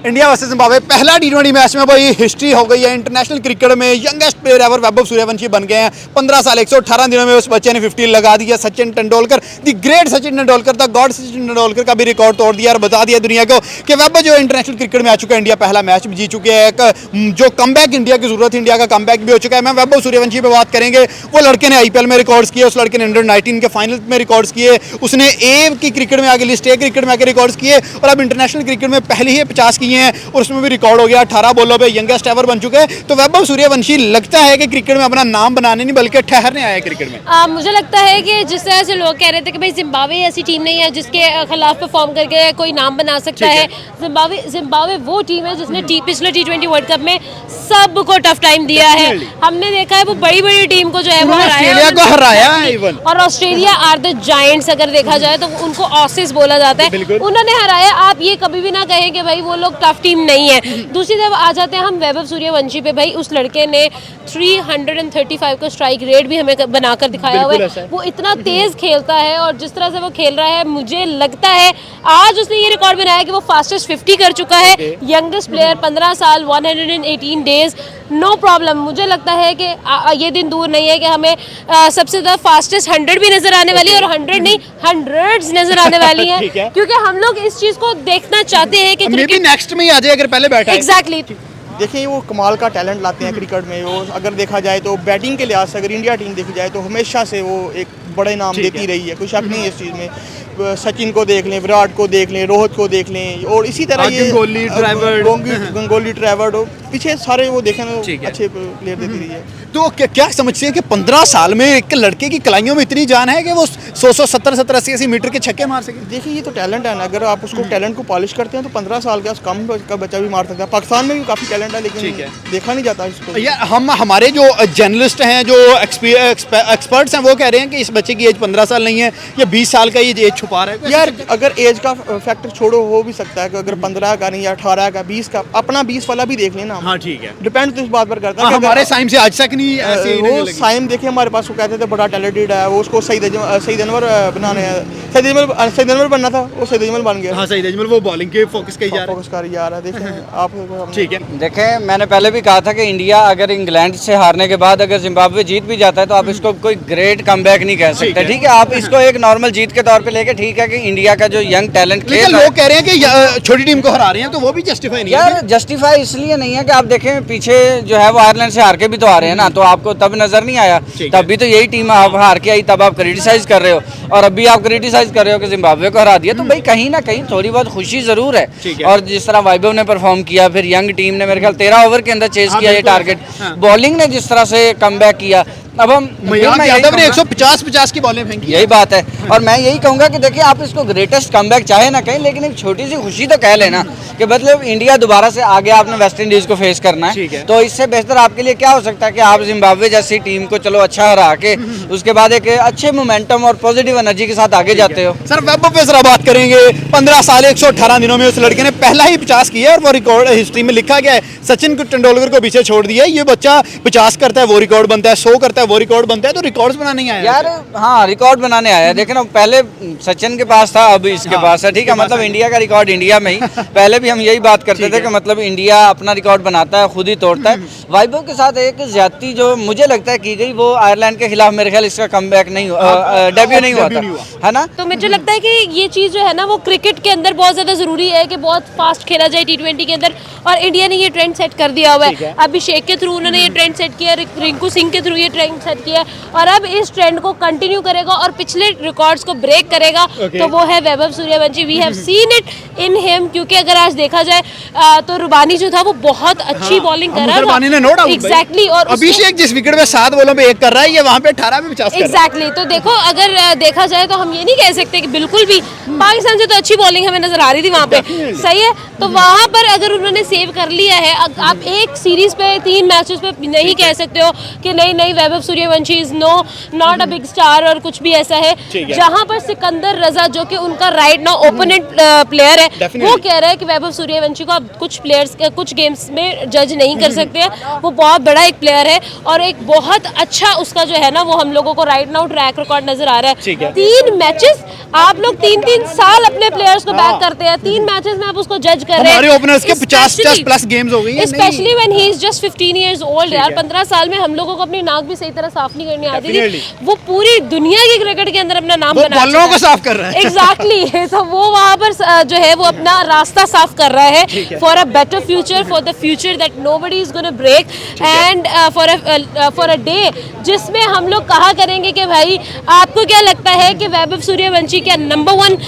India versus Zimbabwe पहला टी20 match में भाई हिस्ट्री हो गई है इंटरनेशनल क्रिकेट में। Youngest player ever Vaibhav Suryavanshi बन गए हैं। 15 साल 118 दिनों में उस बच्चे ने 50 लगा दिया। Sachin Tendulkar, the great Sachin Tendulkar, the God Sachin Tendulkar का भी रिकॉर्ड तोड़ दिया और बता दिया दुनिया को कि वैभव जो इंटरनेशनल क्रिकेट में आ चुका है। इंडिया पहला मैच भी जीत चुके हैं। एक जो कमबैक इंडिया की जरूरत है, इंडिया का कमबैक भी हो चुका है। मैं वैभव सूर्यवंशी पे बात करेंगे। वो लड़के ने आईपीएल में रिकॉर्ड्स किए, उस लड़के ने अंडर-19 के फाइनल में रिकॉर्ड्स किए, उसने ए की क्रिकेट में आगे लिस्ट ए क्रिकेट में आगे रिकॉर्ड्स किए और अब इंटरनेशनल क्रिकेट में पहले ही 50 किए हैं और उसमें रिकॉर्ड हो गया। 18 बॉलों पे यंगेस्ट एवर बन चुके हैं। तो वैभव सूर्यवंशी लगता है कि क्रिकेट में अपना नाम बनाने नहीं बल्कि ठहरने आया है क्रिकेट में। मुझे लगता है कि जिस तरह से लोग कह रहे थे कि भाई जिम्बाब्वे ऐसी टीम नहीं है जिसके खिलाफ परफॉर्म करके कोई नाम बना सकता है। जिम्बाब्वे वो टीम है जिसने पिछले टी20 वर्ल्ड कप में सबको टफ टाइम दिया है। हमने देखा है वो बड़ी बड़ी टीम को जो है वो हराया इवन। और ऑस्ट्रेलिया आर द जायंट्स अगर देखा जाए तो उनको ऑसिस बोला जाता है, उन्होंने हराया। आप ये कभी भी ना कहें कि भाई वो लोग टफ टीम नहीं है। दूसरी तरफ आ जाते हैं हम वैभव सूर्यवंशी पे। भाई उस लड़के ने 335 का स्ट्राइक रेट भी हमें बनाकर दिखाया हुआ है। वो इतना तेज खेलता है और जिस तरह से वो खेल रहा है, मुझे लगता है आज उसने ये रिकॉर्ड बनाया कि वो फास्टेस्ट 50 कर चुका है। यंगेस्ट प्लेयर, 15 साल, 118 डेज, नो प्रॉब्लम। मुझे लगता है कि ये दिन दूर नहीं है कि हमें सबसे ज़्यादा फास्टेस्ट 100 भी नजर आने वाली है और 100 नहीं, हंड्रेड्स नजर आने वाली है क्योंकि हम लोग इस चीज को देखना चाहते हैं कि क्रिकेट नेक्स्ट में ही आ जाए अगर पहले बैठा है। एग्जैक्टली। देखिए वो कमाल का टैलेंट लाते हैं क्रिकेट में। वो अगर देखा जाए तो बैटिंग के लिहाज से अगर इंडिया टीम देखी जाए तो हमेशा से वो एक बड़े नाम देती रही है, कोई शक नहीं है इस चीज़ में। सचिन को देख लें, विराट को देख लें, रोहित को देख लें और इसी तरह ये गंगोली ट्रैवर्ड पीछे सारे वो देखें अच्छे प्लेयर देती रही है। तो क्या समझते हैं कि 15 साल में एक लड़के की कलाइयों में इतनी जान है कि वो 100 70 80 मीटर के छक्के मार सके? देखिए ये तो टैलेंट है ना, अगर आप उसको टैलेंट को पॉलिश करते हैं तो 15 साल का कम का बच्चा भी मार सकता है। पाकिस्तान में भी काफ़ी टैलेंट है लेकिन देखा नहीं जाता इसको। यार हमारे जो जर्नलिस्ट हैं, जो एक्सपर्ट्स हैं, वो कह रहे हैं कि इस बच्चे की एज 15 साल नहीं है, या 20 साल का ये एज छुपा रहा है। यार अगर एज का फैक्टर छोड़ो, हो भी सकता है कि अगर 15 का नहीं, 18 का, 20 का, अपना 20 वाला भी देख लेना। हाँ ठीक है, डिपेंड तो इस बात पर करता है। हमारे साइम से आज तक नहीं ऐसे वो साइम देखिए हमारे पास, वो कहते थे बड़ा टैलेंटेड है, वो उसको सईद अनवर बनाने, सईद अनवर बनना था, वो सईद अजमल बन गया। हाँ सईद अजमल, वो बॉलिंग के फोकस कर जा रहा है। देखें आप ठीक है। देखें मैंने पहले भी कहा था कि इंडिया अगर इंग्लैंड से हारने के बाद अगर जिम्बाब्वे जीत भी जाता है तो आप इसको कोई ग्रेट कमबैक नहीं कह सकते। ठीक है, आप इसको एक नॉर्मल जीत के तौर पे लेके, ठीक है कि इंडिया का जो यंग टैलेंट खेल, लोग कह रहे हैं कि छोटी टीम को हरा रहे हैं, तो वो भी जस्टिफाई नहीं है। यार जस्टिफाई इसलिए नहीं है कि आप देखें पीछे जो है वो आयरलैंड से हार के भी तो आ रहे हैं ना, तो आपको तब नजर नहीं आया? तब भी तो यही टीम आप हार के आई, तब आप क्रिटिसाइज कर रहे हो और अभी आप क्रिटिसाइज कर रहे हो कि जिम्बाब्वे को हरा दिया। तो भाई कहीं ना कहीं थोड़ी बहुत खुशी जरूर है। और जिस तरह वैभव ने परफॉर्म किया, फिर यंग टीम ने मेरे ख्याल 13 ओवर के अंदर चेज किया ये टारगेट, बॉलिंग ने जिस तरह से कमबैक किया, अब हम यादव ने 150 की बॉलें फेंकी। यही बात है और मैं यही कहूंगा कि देखिए आप इसको ग्रेटेस्ट कमबैक चाहे ना कहें, लेकिन एक छोटी सी खुशी तो कह लेना कि मतलब इंडिया दोबारा से आगे आपने वेस्ट इंडीज को फेस करना है। तो इससे बेहतर आपके लिए क्या हो सकता है कि आप जिम्बाब्वे जैसी टीम को चलो अच्छा हरा के उसके बाद एक अच्छे मोमेंटम और पॉजिटिव एनर्जी के साथ आगे जाते हो। सर वैभव पे जरा बात करेंगे। 15 साल 118 दिनों में उस लड़के ने पहला ही 50 किया और वो रिकॉर्ड हिस्ट्री में लिखा गया है। सचिन तेंदुलकर को पीछे छोड़ दिया। ये बच्चा 50 करता है, वो रिकॉर्ड बनता है, 100 करता है, वो रिकॉर्ड बनता है। तो रिकॉर्ड्स बनाने आया यार। हाँ रिकॉर्ड बनाने आया। देखो ना, पहले सचिन के पास था, अब इसके पास है। ठीक है, मतलब इंडिया का रिकॉर्ड इंडिया में ही। पहले भी हम यही बात करते थे कि मतलब इंडिया अपना रिकॉर्ड बनाता है, खुद ही तोड़ता है। वैभव के साथ एक ज्यादती जो मुझे लगता है की गई, वो आयरलैंड के खिलाफ मेरे ख्याल इसका कमबैक नहीं हुआ, डेब्यू नहीं हुआ था, है ना। तो मुझे लगता है कि ये चीज जो है ना वो क्रिकेट के अंदर बहुत ज्यादा जरूरी है कि बहुत फास्ट खेला जाए टी20 के अंदर, और इंडिया ने ये ट्रेंड सेट कर दिया हुआ है। अभिषेक के थ्रू उन्होंने ये ट्रेंड सेट किया, रिंकू सिंह के थ्रू ये ट्रेंड सेट किया और अब इस ट्रेंड को कंटिन्यू करेगा और पिछले रिकॉर्ड्स को ब्रेक करेगा। तो वो है Vaibhav Suryavanshi. We have seen it in him, क्योंकि अगर आज देखा जाए तो रुबानी जो था वो बहुत अच्छी बॉलिंग कर रहा था। एग्जैक्टली। और अभिषेक जिस विकेट में 7 बॉलों पे 1 कर रहा है, ये वहां पे 18 में 50 एग्जैक्टली। तो देखो अगर देखा जाए तो हम ये नहीं कह सकते कि बिल्कुल भी पाकिस्तान से तो अच्छी बॉलिंग हमें नजर आ रही थी वहाँ पे, सही है। तो वहाँ पर अगर उन्होंने सेव कर लिया है, आप एक सीरीज पे 3 मैचेस पे नहीं कह सकते हो कि नहीं Vaibhav Vaibhav Suryavanshi is not a big star और कुछ भी ऐसा है, जहां पर सिकंदर रजा जो कि उनका राइट नाउ ओपोनेंट प्लेयर है, वो कह रहा है कि वैभव सूर्यवंशी को आप कुछ गेम्स में जज नहीं कर सकते हैं, वो बहुत बड़ा एक प्लेयर है और एक बहुत अच्छा उसका जो है ना वो हम लोगों को राइट नाउ ट्रैक रिकॉर्ड नजर आ रहा है। 3 मैचेस, आप लोग 3-3 साल अपने प्लेयर्स को बैक करते हैं, 3 मैचेस में आप उसको जज कर रहे हैं। हमारे ओपनर्स के 50 प्लस गेम्स हो गई हैं, specially when he is just 15 years old. यार 15 साल में हम लोगों को अपनी नाक भी सही तरह साफ नहीं करनी आती थी, वो पूरी दुनिया की क्रिकेट के अंदर अपना नाम बना बॉलरों को साफ कर रहा है। एग्जैक्टली तो वो वहाँ पर जो है वो अपना रास्ता साफ कर रहा है for a better future, for the future that nobody is gonna break and for a day जिसमें हम लोग कहा करेंगे कि भाई आपको क्या लगता है कि वैभव सूर्यवंशी क्या नंबर 1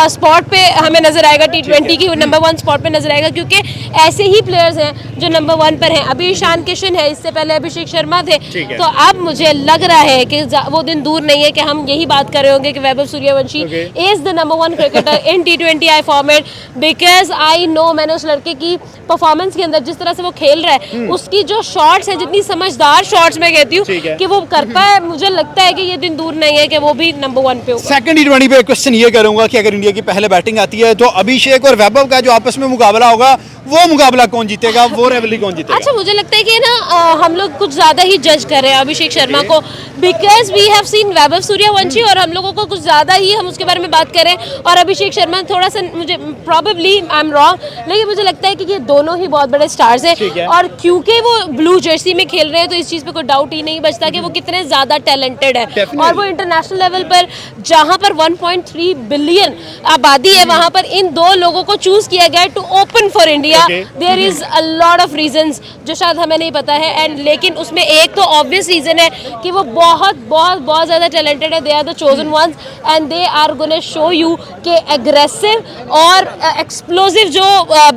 स्पॉट पे हमें नजर आएगा, T20 की नंबर 1 स्पॉट पे नजर आएगा, क्योंकि ऐसे ही प्लेयर्स हैं जो नंबर 1 पर हैं। अभी ईशान किशन है, इससे पहले अभिषेक शर्मा थे, तो अब मुझे लग रहा है कि वो दिन दूर नहीं है कि हम यही बात कर रहे होंगे कि Vaibhav Suryavanshi is the number 1 cricketer in T20I format, because I know मैंने उस लड़के की परफॉर्मेंस के अंदर जिस तरह से वो खेल रहा है, उसकी जो शॉट्स है, जितनी समझदार शॉट्स मैं कहती हूँ कि वो करता है, मुझे लगता है कि ये दिन दूर नहीं है कि वो भी नंबर 1 पे होगा। सेकंड T20 पे क्वेश्चन ये करूंगा कि अगर इंडिया की पहले बैटिंग आती है तो अभिषेक और वैभव का जो आपस में मुकाबला होगा, वो मुकाबला कौन जीतेगा, वो रिवलरी कौन जीतेगा? अच्छा, मुझे लगता है कि ना हम लोग कुछ ज्यादा ही जज कर रहे हैं अभिषेक शर्मा को, because we have scene Vaibhav Suryavanshi और हम लोगों को कुछ ज्यादा ही हम उसके बारे में बात कर रहे हैं, और अभिषेक शर्मा थोड़ा सा मुझे प्रॉबेबली आई एम रॉन्ग, लेकिन मुझे लगता है कि ये दोनों ही बहुत बड़े स्टार्स हैं, और क्योंकि वो ब्लू जर्सी में खेल रहे हैं तो इस चीज पे कोई डाउट ही नहीं बचता कि वो कितने ज्यादा टैलेंटेड है, और वो इंटरनेशनल लेवल पर जहां पर 1.3 बिलियन आबादी है, वहां पर इन 2 लोगों को चूज किया गया to open for India. There is a lot of reasons जो शायद हमें नहीं पता है, एंड लेकिन उसमें एक तो ऑब्वियस रीजन है कि वो बहुत बहुत बहुत ज्यादा टैलेंटेड है, they are the chosen ones and they are gonna show you कि एग्रेसिव और एक्सप्लोसिव जो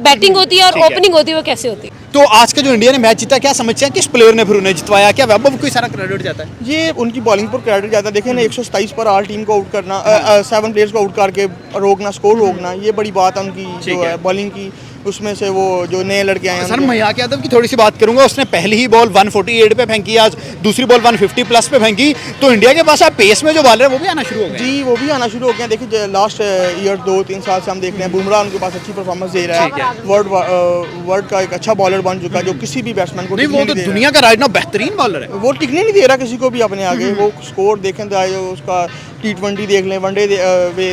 बैटिंग होती है और ओपनिंग होती है वो कैसे होती है। तो आज का जो इंडिया ने मैच जीता, क्या समझते हैं किस प्लेयर ने फिर उन्हें जितवाया? क्या वैभव को ही सारा क्रेडिट जाता है? ये उनकी बॉलिंग पर क्रेडिट जाता है। देखें ना, 127 पर ऑल टीम को आउट करना, 7 प्लेयर्स को आउट करके रोकना, स्कोर रोकना, ये बड़ी बात है उनकी जो है बॉलिंग की। उसमें से वो जो नए लड़के आए हैं, सर मयाक यादव की थोड़ी सी बात करूंगा, उसने पहली ही बॉल 148 पे फेंकी, आज दूसरी बॉल 150 प्लस पे फेंकी, तो इंडिया के पास अब पेस में जो बॉलर है वो भी आना शुरू हो गए। जी, वो भी आना शुरू हो गए। देखिए लास्ट ईयर 2-3 साल से हम देख रहे हैं बुमराह उनके पास अच्छी परफॉर्मेंस दे रहा है, वर्ल्ड का एक अच्छा बॉलर बन चुका है जो किसी भी बैट्समैन को नहीं, वो तो दुनिया का राइट नाउ बेहतरीन बॉलर है, वो टिकने नहीं दे रहा किसी को भी अपने आगे। वो स्कोर देखें तो उसका T20 देख लें, वनडे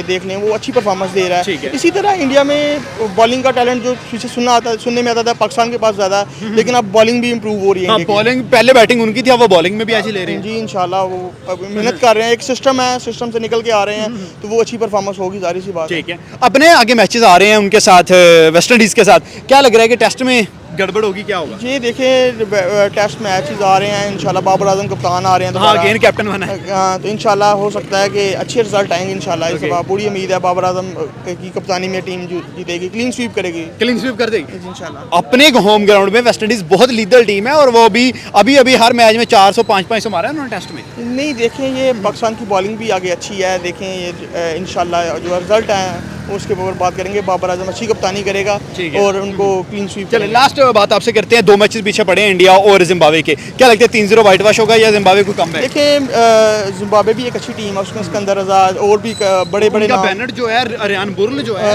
देख लें, वो अच्छी परफॉर्मेंस दे रहा है। इसी तरह इंडिया में बॉलिंग का टैलेंट जो पीछे सुनने में आता था पाकिस्तान के पास ज़्यादा, लेकिन अब बॉलिंग भी इम्प्रूव हो रही है। बॉलिंग पहले बैटिंग उनकी थी, अब वो बॉलिंग में भी ऐसी ले रहे हैं। जी इंशाल्लाह वो अब मेहनत कर रहे हैं, एक सिस्टम है, सिस्टम से निकल के आ रहे हैं, तो वो अच्छी परफॉर्मेंस होगी, जाहिर सी बात है। अपने आगे मैचेस आ रहे हैं उनके साथ, वेस्ट इंडीज़ के साथ, क्या लग रहा है कि टेस्ट में गड़बड़ होगी, क्या होगा? जी देखें, टेस्ट मैचेस आ रहे हैं इंशाल्लाह, बाबर आजम कप्तान आ रहे हैं, हाँ अगेन कैप्टन बना है, तो इंशाल्लाह हो सकता है कि अच्छे रिजल्ट आएंगे इंशाल्लाह। इस बार पूरी उम्मीद है बाबर आजम की कप्तानी में टीम जीतेगी, क्लीन स्वीप करेगी, क्लीन स्वीप कर देगी इंशाल्लाह। अपने होम ग्राउंड में वेस्ट इंडीज बहुत लीडर टीम है, और वो भी अभी हर मैच में 400 500 मारा है उन्होंने टेस्ट में। नहीं देखें, ये पाकिस्तान की बॉलिंग भी आगे अच्छी है, देखें ये इंशाल्लाह जो रिजल्ट है उसके ऊपर बात करेंगे। बाबर आजम अच्छी कप्तानी करेगा और उनको क्लीन स्वीप। चलिए लास्ट बात आपसे करते हैं, 2 मैचेस पीछे पड़े हैं इंडिया और जिम्बाब्वे के, क्या लगता है 3-0 व्हाइट वॉश होगा या जिम्बाब्वे को कम है? देखिए जिम्बाब्वे भी एक अच्छी टीम है, उसमें सिकंदर रजा और भी बड़े बैनर जो है, अरियान बुर्ल जो है,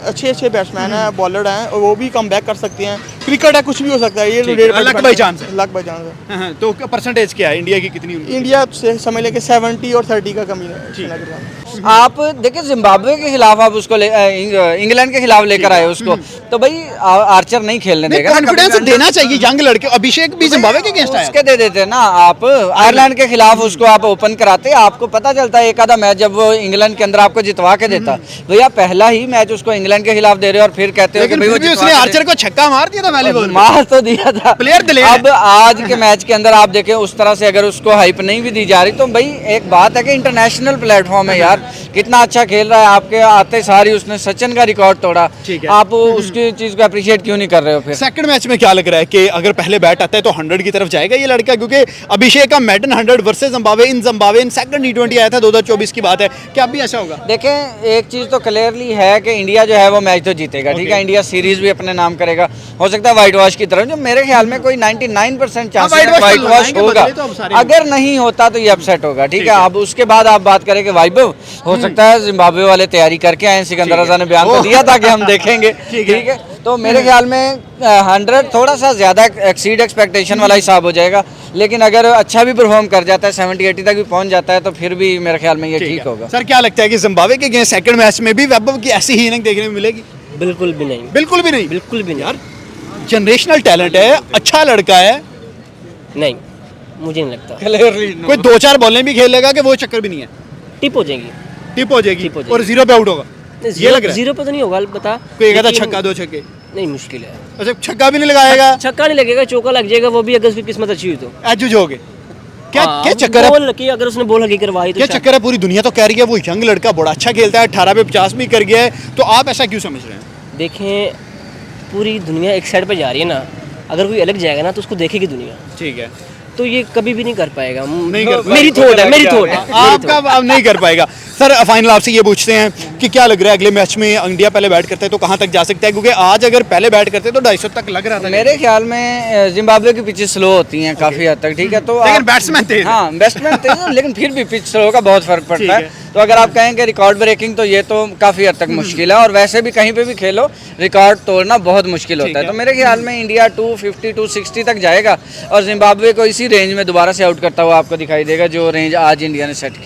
अच्छे बैट्समैन है, बॉलर हैं, और वो भी कम बैक कर सकते हैं। क्रिकेट है, कुछ भी हो सकता है, ये लक बाई चांस है। तो परसेंटेज क्या है इंडिया की, कितनी? इंडिया से समझ लें कि 70 और 30 का कमी है। आप देखिए जिम्बाब्वे के खिलाफ आप उसको इंग्लैंड के खिलाफ लेकर आए उसको, तो भाई आर्चर नहीं खेलने देगा। कॉन्फिडेंस देना चाहिए यंग लड़के, अभिषेक भी जिम्बाब्वे के अगेंस्ट आया, उसके दे देते ना आप। आयरलैंड के खिलाफ उसको आप ओपन कराते, आपको पता चलता है एक आधा मैच जब वो इंग्लैंड के अंदर आपको जितवा के देता। भैया पहला ही मैच उसको इंग्लैंड के खिलाफ दे रहे हो और फिर कहते हो कि भाई वो उसने आर्चर को छक्का मार दिया था, पहले बॉल मार तो दिया था, प्लेयर दिले। अब आज के मैच के अंदर आप देखें उस तरह से अगर उसको हाइप नहीं भी दी जा रही, तो भाई एक बात है कि इंटरनेशनल प्लेटफॉर्म है यार, कितना अच्छा खेल रहा है, आपके आते सारी उसने सचिन का रिकॉर्ड तोड़ा, आप उसकी चीज को अप्रिशिएट क्यों नहीं कर रहे हो? फिर सेकंड मैच में क्या लग रहा है कि अगर पहले बैट आता है तो 100 की तरफ जाएगा ये लड़का, क्योंकि अभिषेक का maiden 100 versus Zimbabwe in second T20 आया था 2024 की बात है, क्या अब भी ऐसा होगा? देखें एक चीज तो क्लियरली है कि इंडिया जो है वो मैच तो जीतेगा, ठीक है, इंडिया सीरीज भी अपने नाम करेगा, हो सकता है जाता है वाइट वॉश की तरफ, जो मेरे ख्याल में कोई 99% चांसेस white wash वाइट तो वॉश लगाएंगे, होगा। बदले तो अब सारे अगर नहीं होता तो ये अपसेट होगा, ठीक है। अब उसके बाद आप बात करें कि वैभव हो सकता है जिम्बाब्वे वाले तैयारी करके आए, सिकंदर रजा ने बयान तो दिया था कि हम देखेंगे, ठीक है। तो मेरे ख्याल में 100 थोड़ा सा ज़्यादा एक्सीड एक्सपेक्टेशन वाला हिसाब हो जाएगा, लेकिन अगर अच्छा भी परफॉर्म कर जाता है 70-80 तक भी पहुंच जाता है तो फिर भी मेरे ख्याल में ये ठीक होगा। सर क्या लगता है कि जिम्बाब्वे के अगेंस्ट सेकंड मैच में भी वैभव की ऐसी ही इनिंग देखने में मिलेगी? बिल्कुल भी नहीं, बिल्कुल भी नहीं। बिल्कुल भी नहीं यार जनरेशनल टैलेंट है, अच्छा लड़का है, नहीं, मुझे नहीं लगता। क्लियरली कोई 2-4 बॉलें भी खेलेगा कि वो चक्कर भी नहीं है, टिप हो जाएगी, टिप हो जाएगी टिप हो जाएगी। और 0 पे आउट होगा। ये लग रहा है जीरो पे तो नहीं होगा बता, कोई एक आधा लेकिन- छक्का 2 छक्के, नहीं, मुश्किल है। अच्छा छक्का भी नहीं लगाएगा, छक्का नहीं लगेगा, चौका लग जाएगा, वो भी अगर उसकी किस्मत अच्छी हुई तो। एजुज हो गए। क्या हाँ, क्या चक्कर है, बॉल की अगर उसने बॉल हकी करवाई तो क्या शायद- चक्कर है? पूरी दुनिया तो कह रही है वो यंग लड़का बड़ा अच्छा खेलता है, 18 पे 50 भी कर गया है, तो आप ऐसा क्यों समझ रहे हैं? देखें, पूरी दुनिया एक साइड पे जा रही है ना, अगर कोई अलग जाएगा ना तो उसको देखेगी दुनिया, ठीक है, तो ये कभी भी नहीं कर पाएगा। नहीं कर पाएगा। मेरी थोट है, मेरी थोट है। आपका अब नहीं कर पाएगा। सर फाइनल आपसे ये पूछते हैं कि क्या लग रहा है अगले मैच में इंडिया पहले बैट करता है तो कहाँ तक जा सकता है? क्योंकि आज अगर पहले बैट करते तो 250 तक लग रहा था। मेरे ख्याल में जिम्बाब्वे की पिचेस स्लो होती हैं काफ़ी हद तक, ठीक है। तो लेकिन आप- बैट्समैन तेज है। हाँ, बैट्समैन तेज है, लेकिन फिर भी पिच स्लो का बहुत फर्क पड़ता ठीक है। तो अगर आप कहें कि रिकॉर्ड ब्रेकिंग तो ये तो काफ़ी हद तक मुश्किल है, और वैसे भी कहीं पे भी खेलो रिकॉर्ड तोड़ना बहुत मुश्किल होता है। तो मेरे ख्याल में इंडिया 250 260 तक जाएगा और जिम्बाब्वे को इसी रेंज में दोबारा से आउट करता हुआ आपको दिखाई देगा, जो रेंज आज इंडिया ने सेट की।